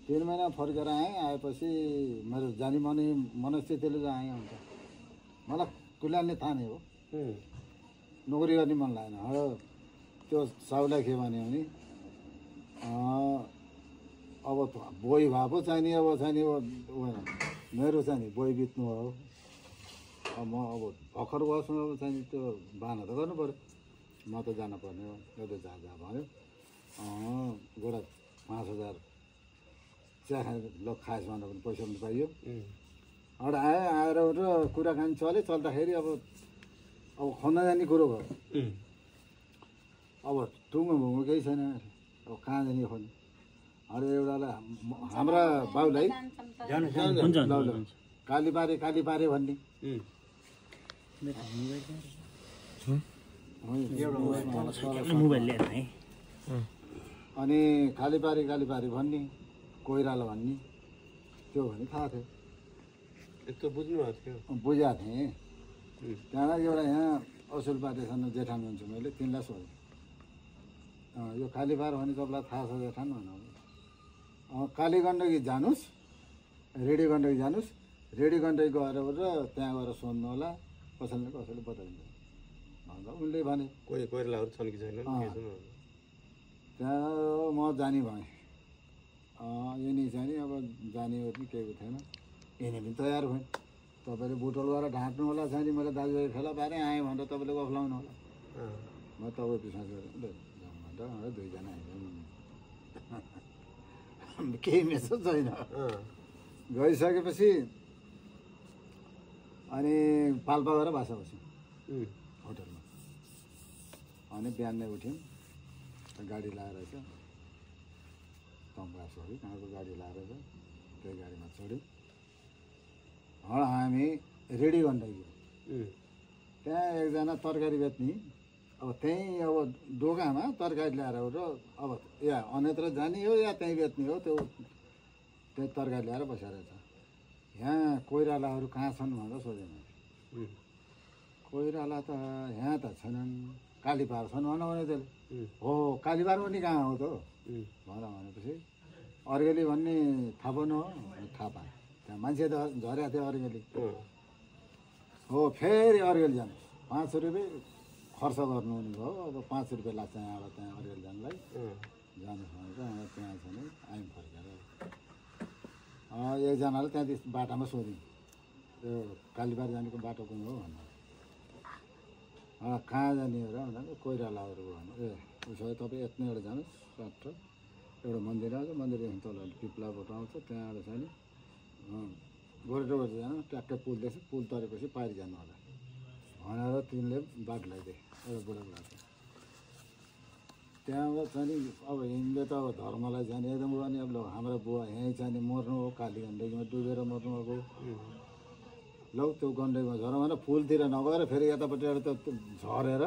3 महिना फर्केर आएँ। आएपछि मेरो जानी मनस्थितिले चाहिँ आएँ हुन्छ। मलाई कुल्याउने थाहा नै हो, नोकरी गर्ने मन लागेन। त्यो साउलाई के भन्यो भने अब बोई भए पो चाहिने, अब चाहिने मेरो चाहिँ नि बोई बित्नु हो। अब म अब भर्खर बस्नु अब चाहिँ त्यो बाना त गर्नु पऱ्यो, म त जानु पर्ने हो। एउटा जा भन्यो, गोडा 5000 चिया खाएर ल खाएछ भन्दा पनि पैसा पनि पाइयो। एउटा आएर कुराकानी चल्दाखेरि अब खन्न जाने कुरो भयो। अब टुङ्गो भुङ्गो केही छैन, अब कहाँ जाने खोज्नु। एउटालाई हाम्रा बाउलाई कालीबारे भन्ने, अनि कालीबारे भन्ने, कोइराला भन्ने, त्यो भने थाहा थियो। यस्तो बुझ्नु भएको थियो, बुझाएको थिएँ। त्यहाँबाट एउटा यहाँ असुल पार्टीसँग जेठान हुन्छु मैले, तिनलाई सोधेँ यो कालीबार भने तपाईँलाई थाहा छ जेठान भन्नु। काली गण्डकी जानुहोस्, रेडी गण्डकी जानुहोस्, रेडी गण्डकी गएर त्यहाँ गएर सोध्नु होला, कसैले बताइदिन्छ भन्दा उनले भने कोइरालाहरू छन् कि छैन त्यहाँ म जाने भएँ। यिनी चाहिँ नि अब जाने पनि केही थिएन। यिनी पनि तयार भएँ। तपाईँले बुटोल गएर ढाँट्नु होला, चाहिँ नि मैले दाजुभाइ फेला पारेँ आएँ भनेर तपाईँले गफलाउनु होला। म तपाईँ पिछा भनेर 2 जना आएँ। केही मेसो छैन। गइसकेपछि अनि पाल्पा गएर बासा बस्यौँ होटलमा। अनि बिहान नै उठ्यौँ, गाडी लाएर चाहिँ तम्बासहरू कहाँको गाडी लाएर चाहिँ त्यही गाडीमा चढ्यौँ। हामी रेडी गण्डकी। त्यहाँ एकजना तरकारी बेच्ने, अब त्यहीँ अब दोकानमा तरकारी ल्याएर अब या अन्यत्र जाने हो या त्यहीँ बेच्ने हो, त्यही तरकारी ल्याएर बसेर छ। यहाँ कोइरालाहरू कहाँ छन् भनेर सोधेँ मैले। कोइराला त यहाँ त छैनन्, कालीपार छन् भन भने त्यसले। हो कालीपार पनि कहाँ हो त भनेपछि अर्गेली भन्ने थाहा पाउनु हो। थाहा पाएँ, त्यहाँ मान्छे त झरेको थियो अर्गेली। हो फेरि अर्गेली जानु 5 रुपियाँ खर्च गर्नुहुने भयो। अब 5 रुपियाँ लाग्छ यहाँबाट त्यहाँ अर्गेली जानुलाई। जानु भनेर त्यहाँ छ नि आयौँ फर्केर। एकजनाले त्यहाँदेखि बाटामा सोध्यौँ यो कालीबार जानेको बाटो कुन हो भन्नु। कहाँ जाने हो र भन्दा कोइरालाहरू भन्नु। उसो भए तपाईँ यत्नै एउटा जानुहोस्, सट्ट एउटा मन्दिर आउँछ, मन्दिरदेखि तल पिप्लाबाट आउँछ, त्यहाँबाट चाहिँ नि गोरेटो जानु, ट्याक्कै पुल देख्छ, पुल तरेपछि पारि जानु होला भनेर तिनले बाटो लगाइदिए। एउटा बुढाको बाटो त्यहाँबाट चाहिँ नि अब हिँड्दै त अब धर्मलाई जाने एकदम गर्ने। अब हाम्रो बुवा यहीँ चाहिँ नि मर्नु हो, काली गण्डकीमा डुबेर मर्नु भएको। ल त्यो गण्डकीमा झर भनेर पुलतिर नगएर फेरि यतापट्टि त झरेर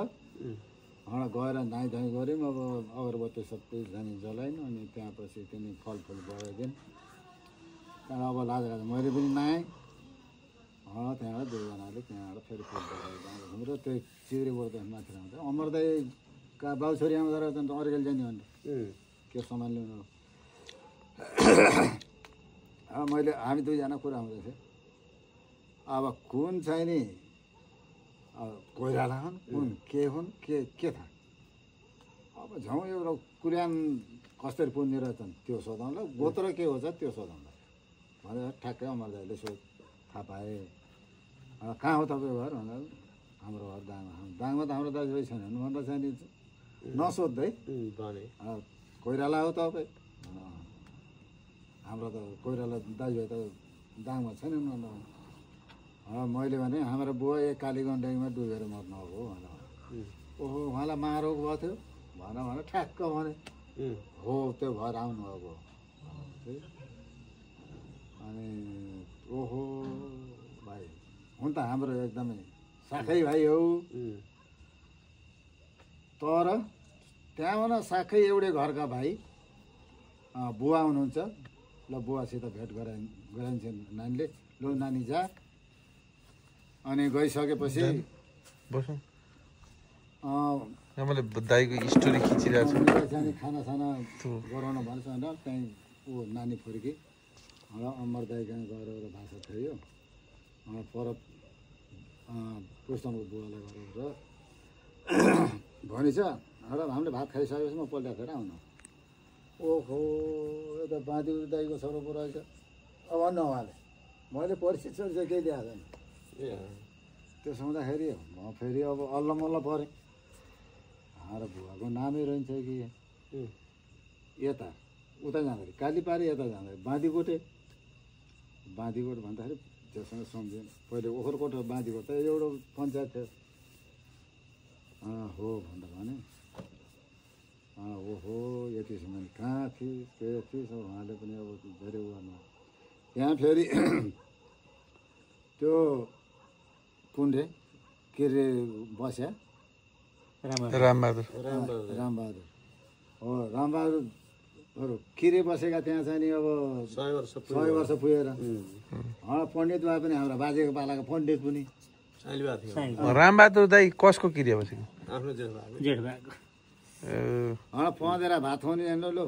गएर नुहाइधुवाइ गऱ्यौँ। अब अगरबत्ती सबै जाने जलाइन्। अनि त्यहाँ पछि त्यहाँदेखि फलफुल बगाइदिउँ। त्यहाँबाट अब लाज मैले पनि नआएँ। त्यहाँबाट 2 जनाले त्यहाँबाट फेरि फुल बगाएर हाम्रो त्यही चिग्रेबाट माथि आउँछ। अमरदाईका बाउ छोरी आउँदा रहेछ नि त अर्गेल जाने भनेर के सामान ल्याउनु। मैले हामी 2 जना कुरा हुँदैथ्यो। अब कुन चाहिँ नि कोइराला हुन्, कुन के हुन्, के थाहा। अब झौँ एउटा कुल्यान कसरी पुग्ने रहेछन् त्यो सोधौँला, गोत्र के हो त्यो सोधौँला भनेर ठ्याक्कै अमरदाईले थाहा पाएँ। कहाँ हो तपाईँको घर भनेर हाम्रो घर दाङमा। दाङमा त हाम्रो दाजुभाइ छैनन् भनेर चाहिँ नि नसोध्दै कोइराला हो तपाईँ। हाम्रो त कोइराला दाजुभाइ त दाङमा छैनन् भनेर। मैले भने हाम्रो बुवा एक काली गण्डकीमा डुबेर मर्नु हो भनेर। ओहो उहाँलाई महारोग भएको थियो भनेर ठ्याक्क भने हो त्यो भएर आउनुभएको। अनि ओहो भाइ हुन त हाम्रो एकदमै साखै भाइ हो। तर त्यहाँबाट साखै एउटै घरका भाइ बुवा हुनुहुन्छ। ल बुवासित भेट गराइन्छ नानीले, लो नानी जा। अनि गइसकेपछि मैले दाइको स्टोरी खिचिरहेको छु। खानासाना गराउनु भन्छ भनेर त्यहीँ ऊ नानी फर्की अमर दाई कहाँ गएर एउटा भाषा थियो पर पुस्तकको बुवालाई गरेर भनिन्छ र हामीले भात खाइसकेपछि म पल्ट फेर आउनु ओहो यता बाँधी दाईको छोरो पो रहेछ अब भन्नु उहाँले मैले परिचित चाहिँ केही ल्याएको छैन त्यो सुन्दाखेरि म फेरि अब अल्ल मल्ल परेँ र बुवाको नामै रहन्छ कि यता उता जाँदाखेरि कालीपारी यता जाँदाखेरि बाँधीकोट भन्दाखेरि त्योसँग सम्झेँ पहिले ओखरकोट र बाँधीकोट त एउटा पञ्चायत थियो हो भनेर भने ओहो यतिसम्म कहाँ थिएँ के थिएँ उहाँले पनि अब धेरै गर्नु त्यहाँ फेरि त्यो कुन रे के अरे बस्या रामबहादुर हो रामबहादुरहरू किरे बसेका त्यहाँ चाहिँ नि अब 100 वर्ष पुगेर पण्डित भए पनि हाम्रो बाजेको पालाको पण्डित पनि रामबहादुर दाई कसको क्रिया बसेको पँधेर भात खुवाउने लो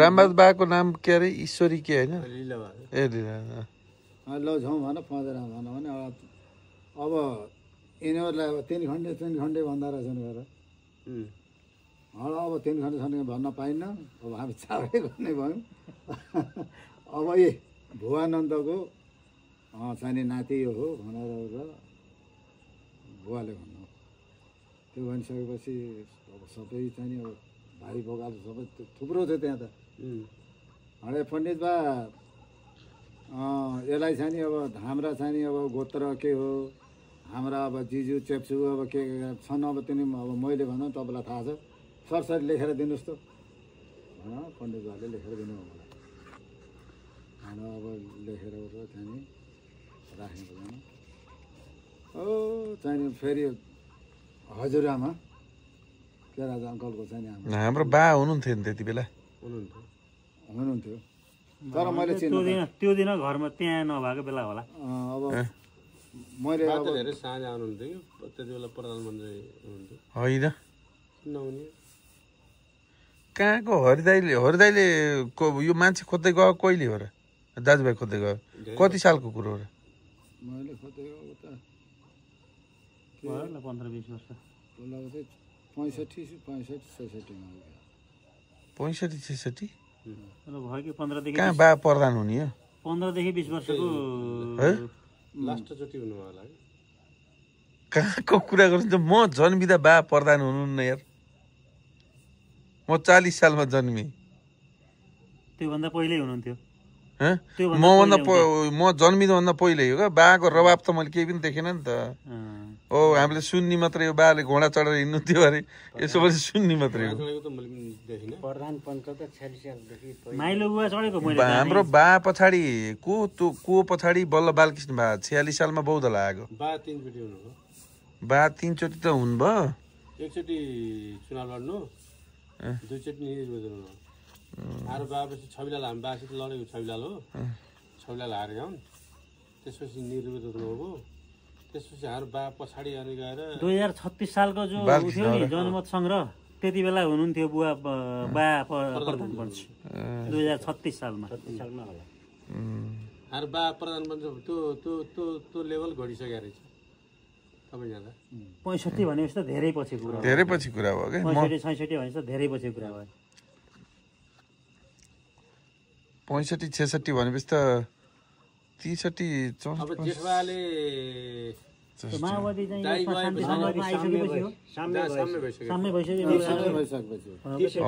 रामबहादुर बाको नाम के अरे ईश्वरी के होइन ए ल जाउँ भन पँधेर भन भने अब यिनीहरूलाई अब 3 खण्डे भन्दा रहेछन् गएर अब 3 खण्डे भन्न पाइन्न अब हामी चाबै गर्ने भयौँ अब ए भुवानन्दको चाहिने नाति यो हो भनेर बुवाले भन्नु त्यो भनिसकेपछि अब सबै चाहिँ अब भाइ भोगाल सबै थुप्रो थियो त्यहाँ त पण्डित बा यसलाई चाहिँ नि अब हाम्रा चाहिँ नि अब गोत्र के हो हाम्रा अब जिजु चेप्चु अब के छन् अब तिनी अब मैले भनौँ तपाईँलाई थाहा छ सरसरी लेखेर दिनुहोस् त पण्डित बाले लेखेर दिनु मलाई अब लेखेर चाहिँ नि राखेको जानु चाहिँ फेरि हजुरआमा के राजा अङ्कलको चाहिँ नि हाम्रो बा हुनुहुन्थ्यो नि त्यति बेला हुनुहुन्थ्यो तर मैले त्यो दिन घरमा त्यहाँ नभएको बेला होला अब मैले धेरै साँझ आउनुहुन्थ्यो त्यति बेला प्रधानमन्त्री हुनुहुन्थ्यो होइन नहुने कहाँको हरिदाईले यो मान्छे खोज्दै गयो कहिले हो र दाजुभाइ खोज्दै गयो कति सालको कुरो हो र मैले खोज्दै गएको त 15-20 वर्ष 65-66 भयो कि 15 देखि कहाँ बा प्रधान हुने हो 15 देखि 20 वर्षको लास्टचोटि हुनुभयो होला कहाँको कुरा गर्नुहुन्छ म जन्मिँदा बा प्रधान हुनुहुन्न यार म 40 सालमा जन्मेँ त्योभन्दा पहिल्यै हुनुहुन्थ्यो म जन्मिँदाभन्दा पहिल्यै हो क्या बाको रवाब त मैले केही पनि देखेन नि त हामीले सुन्नी मात्रै हो बाले घोडा चढेर हिँड्नु थियो अरे यसो पनि सुन्नी मात्रै हो हाम्रो बा पछाडि को पछाडि बल्ल बालकृष्ण बा 46 सालमा बौद्ध लागेको बा 3 चोटि त हुनुभयो एकचोटि चुनाव लड्नु दुईचोटि निर्वाचन हुनु आरो बापछि छविलाल हामी बासित लडेको छविलाल हो छविलाल हारेका हुन् त्यसपछि निर्वाचन हुनुभयो त्यसपछि हाम्रो बा पछाडि अनि गएर 2036 सालको जो थियो नि जनमत संग्रह त्यति बेला हुनुहुन्थ्यो बुवा बा प्रधानमन्त्री 2036 सालमा होला हाम्रो बा प्रधानमन्त्री त्यो लेभल घटिसकेको रहेछ तपाईँ जाँदा 65 भनेपछि त धेरै पछि कुरा धेरै पछि कुरा हो के 65-66 भनेपछि त धेरै पछि कुरा भयो 65-66 भनेपछि त 63-64 अब जेठबाले माओवादी चाहिँ साम्य भइसक्यो भइसक्यो